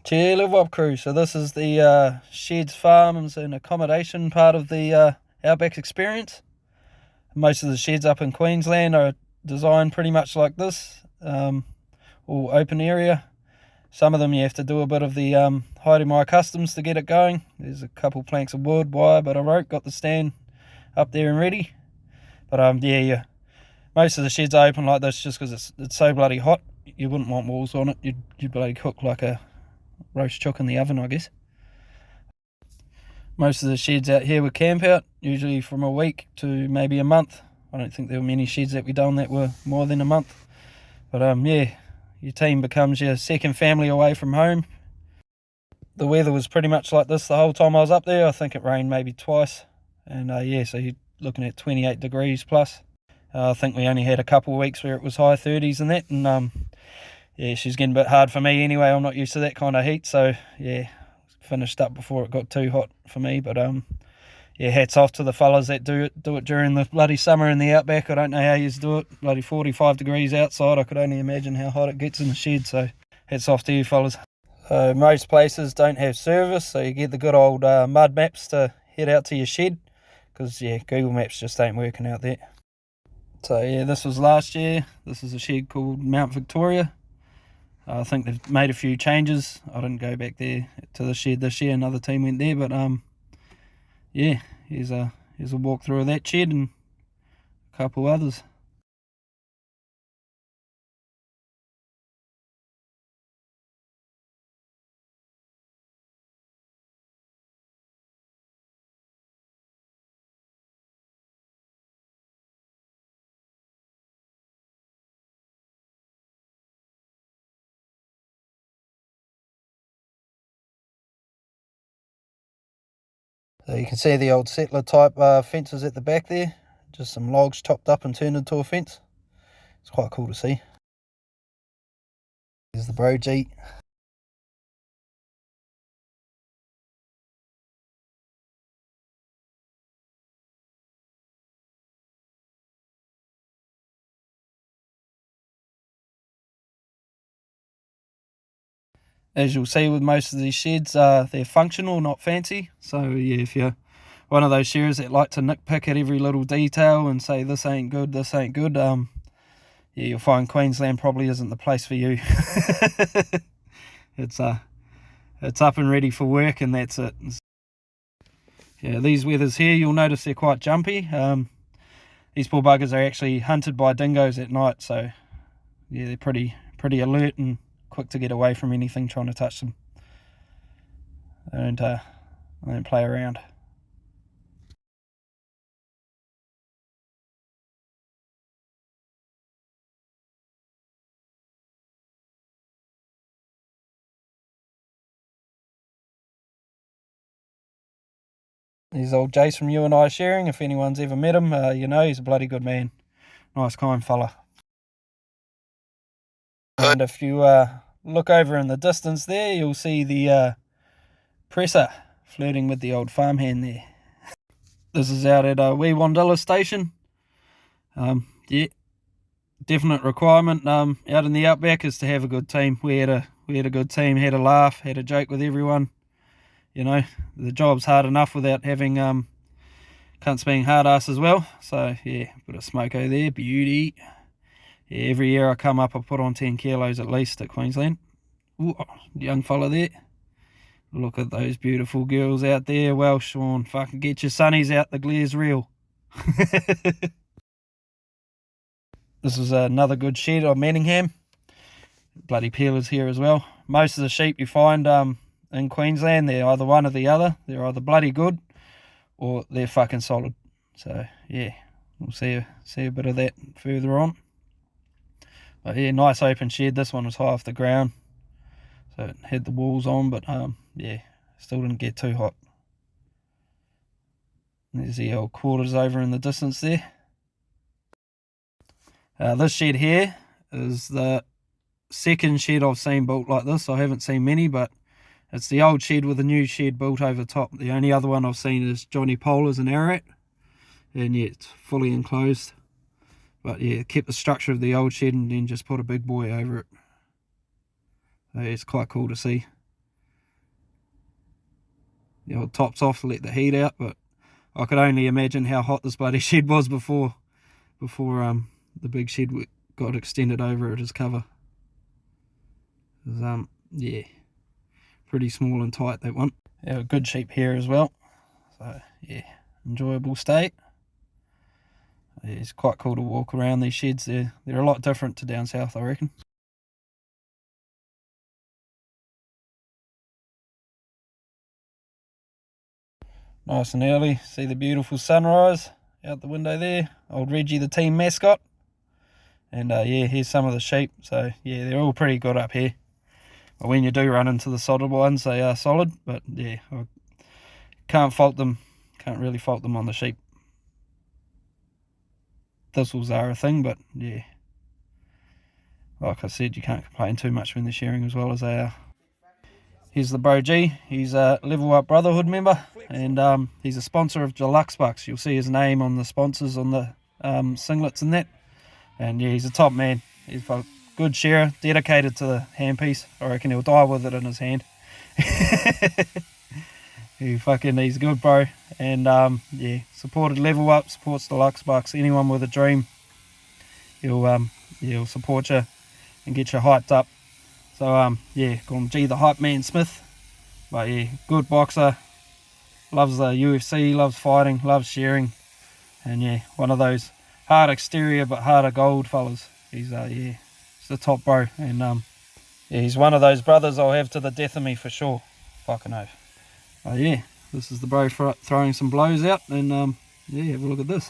Cheer Live Up crew. So this is the sheds, farms and accommodation part of the Outback experience. Most of the sheds up in Queensland are designed pretty much like this, all open area. Some of them you have to do a bit of the hiding my customs to get it going. There's a couple planks of wood, wire, but I rope, got the stand up there and ready. But yeah, most of the sheds are open like this just because it's so bloody hot. You wouldn't want walls on it. You'd bloody cook like a roast chook in the oven, I guess. Most of the sheds out here were camp out, usually from a week to maybe a month. I don't think there were many sheds that we done that were more than a month. But yeah, your team becomes your second family away from home. The weather was pretty much like this the whole time I was up there. I think it rained maybe twice. And yeah, so you're looking at 28 degrees plus. I think we only had a couple of weeks where it was high 30s and that. And yeah, she's getting a bit hard for me anyway. I'm not used to that kind of heat. So yeah, finished up before it got too hot for me. But yeah, hats off to the fellas that do it during the bloody summer in the Outback. I don't know how you do it. Bloody 45 degrees outside. I could only imagine how hot it gets in the shed. So hats off to you fellas. Most places don't have service, so you get the good old mud maps to head out to your shed, because yeah, Google Maps just ain't working out there. So yeah, this was last year. This is a shed called Mount Victoria. I think they've made a few changes. I didn't go back there to the shed this year. Another team went there, but yeah, here's a walkthrough of that shed and a couple others. So you can see the old settler type fences at the back there. Just some logs chopped up and turned into a fence. It's quite cool to see. There's the bro jeep. As you'll see with most of these sheds, they're functional, not fancy. So yeah, if you're one of those shearers that like to nitpick at every little detail and say this ain't good, yeah, you'll find Queensland probably isn't the place for you. It's up and ready for work, and that's it. Yeah, these wethers here, you'll notice they're quite jumpy. These poor buggers are actually hunted by dingoes at night, so yeah, they're pretty alert and quick to get away from anything trying to touch them. They don't play around. Here's old Jace from You and I Sharing. If anyone's ever met him, you know he's a bloody good man. Nice, kind fella. And if you look over in the distance there, you'll see the presser flirting with the old farmhand there. This is out at Wee Wandilla Station. Yeah, definite requirement out in the Outback is to have a good team. We had a good team, had a laugh, had a joke with everyone. You know, the job's hard enough without having cunts being hard ass as well. So yeah, bit of smoko there, beauty. Yeah, every year I come up, I put on 10 kilos at least at Queensland. Ooh, young fella there. Look at those beautiful girls out there. Well, Sean, fucking get your sunnies out. The glare's real. This is another good shed of Manningham. Bloody peelers here as well. Most of the sheep you find in Queensland, they're either one or the other. They're either bloody good or they're fucking solid. So yeah, we'll see a bit of that further on. But yeah, nice open shed. This one was high off the ground, so it had the walls on, but yeah, still didn't get too hot. There's the old quarters over in the distance there. This shed here is the second shed I've seen built like this. I haven't seen many, but it's the old shed with a new shed built over top. The only other one I've seen is Johnny Polar's in Ararat, and yeah, it's fully enclosed. But yeah, kept the structure of the old shed and then just put a big boy over it. So it's quite cool to see. the old tops off to let the heat out, but I could only imagine how hot this bloody shed was before the big shed got extended over it as cover. Yeah, pretty small and tight, that one. Yeah, a good sheep here as well, so yeah, enjoyable stay. It's quite cool to walk around these sheds. They're a lot different to down south, I reckon. Nice and early, see the beautiful sunrise out the window there. Old Reggie, the team mascot. And yeah, here's some of the sheep. So yeah, they're all pretty good up here. But when you do run into the solid ones, they are solid. But yeah, I can't fault them. Can't really fault them on the sheep. Thistles are a thing, but yeah, like I said, you can't complain too much when they're sharing as well as they are. Here's the Bro G. He's a Level Up Brotherhood member, and he's a sponsor of Deluxe Bucks. You'll see his name on the sponsors on the singlets and that. And yeah, he's a top man. He's a good sharer, dedicated to the handpiece. I reckon he'll die with it in his hand. He's a good bro. And yeah, supported Level Up, supports Deluxe Bucks. Anyone with a dream, he'll support you and get you hyped up. So yeah, call him G the Hype Man Smith. But yeah, good boxer, loves the UFC, loves fighting, loves sharing, and yeah, one of those hard exterior but harder gold fellas. He's yeah, he's the top bro, and yeah, he's one of those brothers I'll have to the death of me for sure. Fucking oath. Yeah, this is the bro throwing some blows out, and yeah, have a look at this.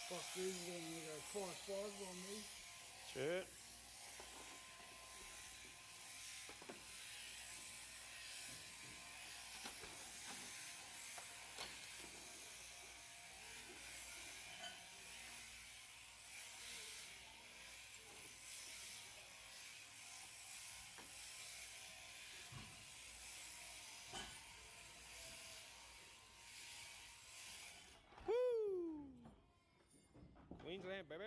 Fuck these, you got 4 spots on me. Shit. Queensland, baby.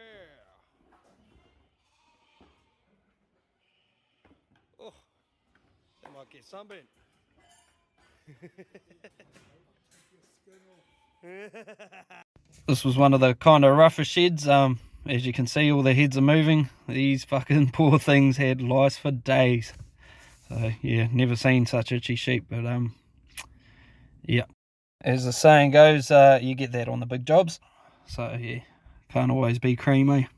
Oh, that might get sunburnt. This was one of the kind of rougher sheds. As you can see, all the heads are moving. These fucking poor things had lice for days. So yeah, never seen such itchy sheep, but yeah. As the saying goes, you get that on the big jobs. So yeah, can't always be creamy.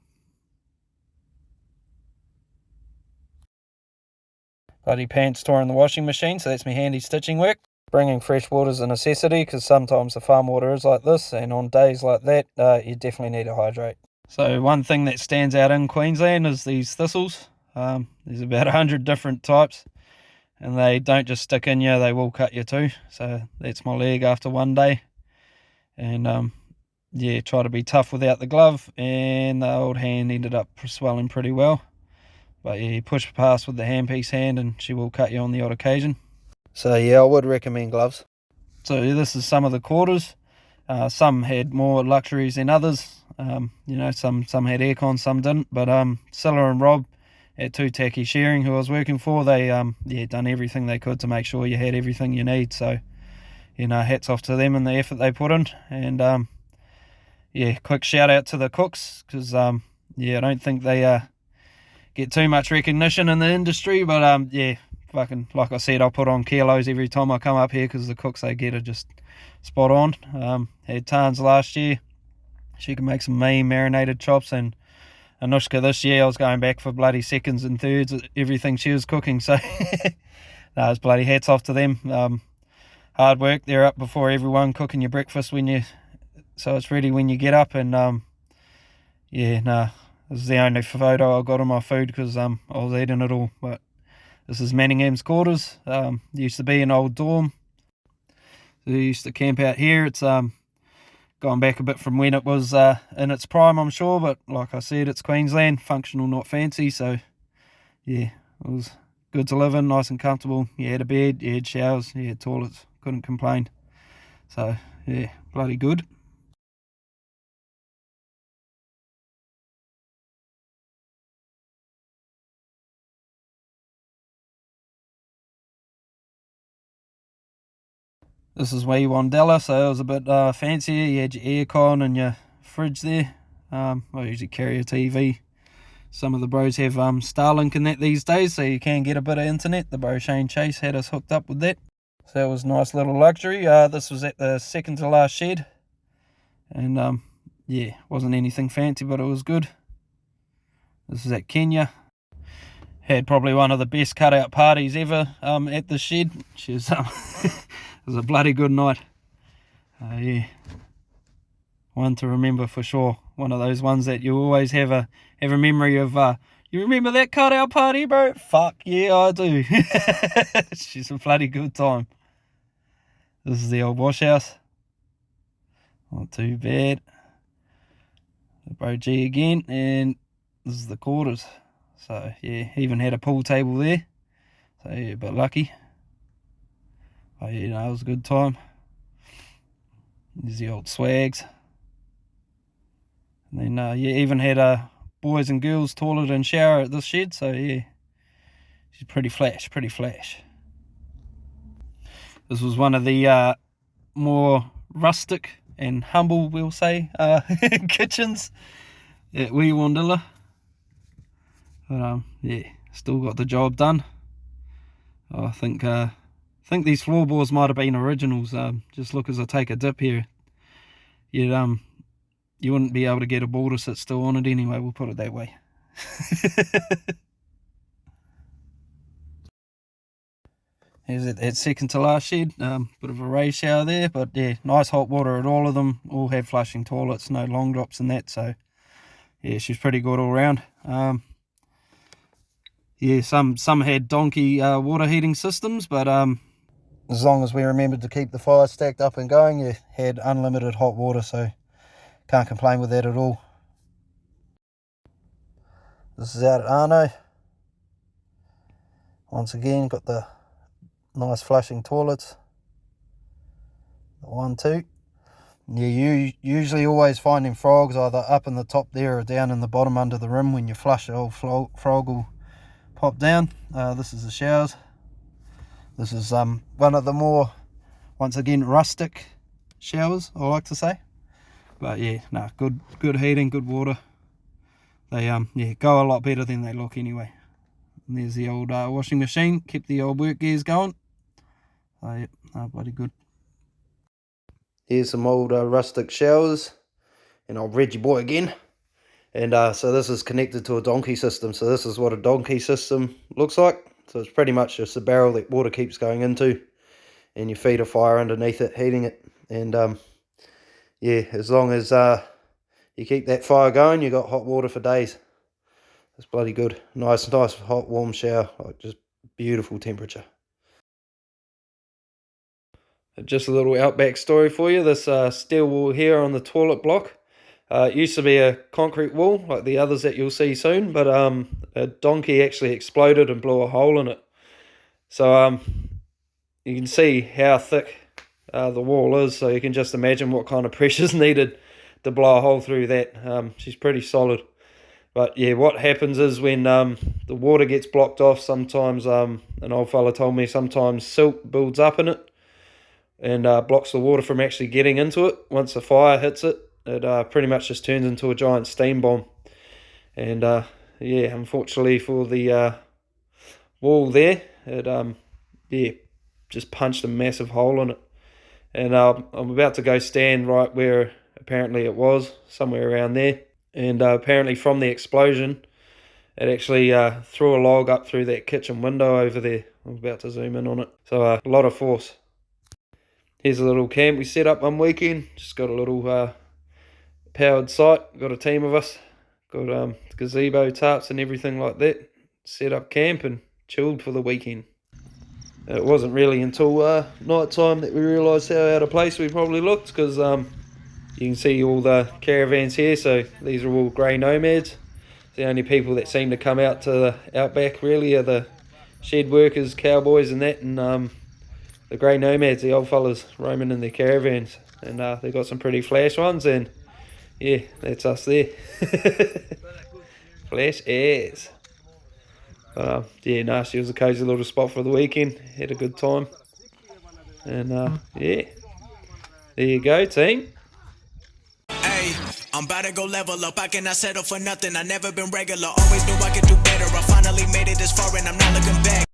Bloody pants tore in the washing machine, so that's my handy stitching work. Bringing fresh water is a necessity because sometimes the farm water is like this, and on days like that, you definitely need to hydrate. So one thing that stands out in Queensland is these thistles. There's about 100 different types, and they don't just stick in you, they will cut you too. So that's my leg after one day. And yeah, try to be tough without the glove, and the old hand ended up swelling pretty well. But yeah, you push past with the handpiece hand and she will cut you on the odd occasion. So yeah, I would recommend gloves. So this is some of the quarters. Some had more luxuries than others. You know, some had aircon, some didn't. But Scylla and Rob at Two Tacky Sharing, who I was working for, they yeah, done everything they could to make sure you had everything you need. So, you know, hats off to them and the effort they put in. And yeah, quick shout out to the cooks, because yeah, I don't think they get too much recognition in the industry, but yeah, fucking, like I said, I'll put on kilos every time I come up here because the cooks they get are just spot on. Had Tarns last year. She can make some mean marinated chops, and Anushka this year, I was going back for bloody seconds and thirds at everything she was cooking. So, no, it's bloody hats off to them. Hard work. They're up before everyone, cooking your breakfast so it's ready when you get up. And yeah, nah, this is the only photo I got of my food because I was eating it all. But this is Manningham's quarters. Used to be an old dorm. So we used to camp out here. It's gone back a bit from when it was in its prime, I'm sure, but like I said, it's Queensland, functional, not fancy, so yeah, it was good to live in, nice and comfortable. You had a bed, you had showers, you had toilets, couldn't complain. So yeah, bloody good. This is where you Wandella, so it was a bit fancier. You had your aircon and your fridge there. I usually carry a TV. Some of the bros have Starlink and that these days, so you can get a bit of internet. The bro Shane Chase had us hooked up with that. So that was a nice little luxury. This was at the second to last shed. And yeah, wasn't anything fancy, but it was good. This is at Kenya. Had probably one of the best cutout parties ever at the shed. It was a bloody good night. Yeah, one to remember for sure. One of those ones that you always have a memory of. You remember that cutout party, bro? Fuck yeah, I do. She's a bloody good time. This is the old wash house. Not too bad. The bro G again, and this is the quarters. So yeah, even had a pool table there. So yeah, but lucky. Oh yeah, no, it was a good time. There's the old swags. And then yeah, even had a boys and girls toilet and shower at this shed. So yeah, she's pretty flash. This was one of the more rustic and humble, we'll say, kitchens at Wee Wandilla. But yeah, still got the job done. I think these floorboards might have been originals. Just look as I take a dip here. You wouldn't be able to get a ball to sit still on it anyway, we'll put it that way. Here's that second to last shed. Bit of a raised shower there, but yeah, nice hot water at all of them. All have flushing toilets, no long drops and that, so yeah, she's pretty good all round. Yeah, some had donkey water heating systems, but as long as we remembered to keep the fire stacked up and going, you had unlimited hot water, so can't complain with that at all. This is out at Arno. Once again, got the nice flushing toilets. The 1, 2. Yeah, you usually always finding frogs either up in the top there or down in the bottom under the rim. When you flush, the old frog will pop down. This is the showers. This is one of the more, once again, rustic showers, I like to say. But yeah, no, good heating, good water. They yeah, go a lot better than they look anyway. And there's the old washing machine, kept the old work gears going. Oh yeah, no, bloody good. Here's some old rustic showers, and old Reggie boy again. And so this is connected to a donkey system. So this is what a donkey system looks like. So it's pretty much just a barrel that water keeps going into, and you feed a fire underneath it, heating it. And yeah, as long as you keep that fire going, you got hot water for days. It's bloody good. Nice hot warm shower, like just beautiful temperature. Just a little Outback story for you. This steel wall here on the toilet block, it used to be a concrete wall like the others that you'll see soon, but a donkey actually exploded and blew a hole in it. So you can see how thick the wall is, so you can just imagine what kind of pressure's needed to blow a hole through that. She's pretty solid. But yeah, what happens is when the water gets blocked off, sometimes an old fella told me sometimes silt builds up in it and blocks the water from actually getting into it. Once the fire hits it, it pretty much just turns into a giant steam bomb. And yeah, unfortunately for the wall there, it yeah, just punched a massive hole in it. And I'm about to go stand right where apparently it was, somewhere around there. and apparently from the explosion, it actually threw a log up through that kitchen window over there. I'm about to zoom in on it. So a lot of force. Here's a little camp we set up one weekend. Just got a little powered site. Got a team of us. Got gazebo, tarps and everything like that. Set up camp and chilled for the weekend. It wasn't really until night time that we realised how out of place we probably looked, because you can see all the caravans here. So these are all grey nomads. The only people that seem to come out to the Outback really are the shed workers, cowboys and that, and the grey nomads, the old fellas roaming in their caravans. And they got some pretty flash ones, and yeah, that's us there. Flash ass. Yeah, no, she was a cosy little spot for the weekend. Had a good time. And yeah, there you go, team. Hey, I'm about to go level up. I cannot settle for nothing. I never been regular. Always knew I could do better. I finally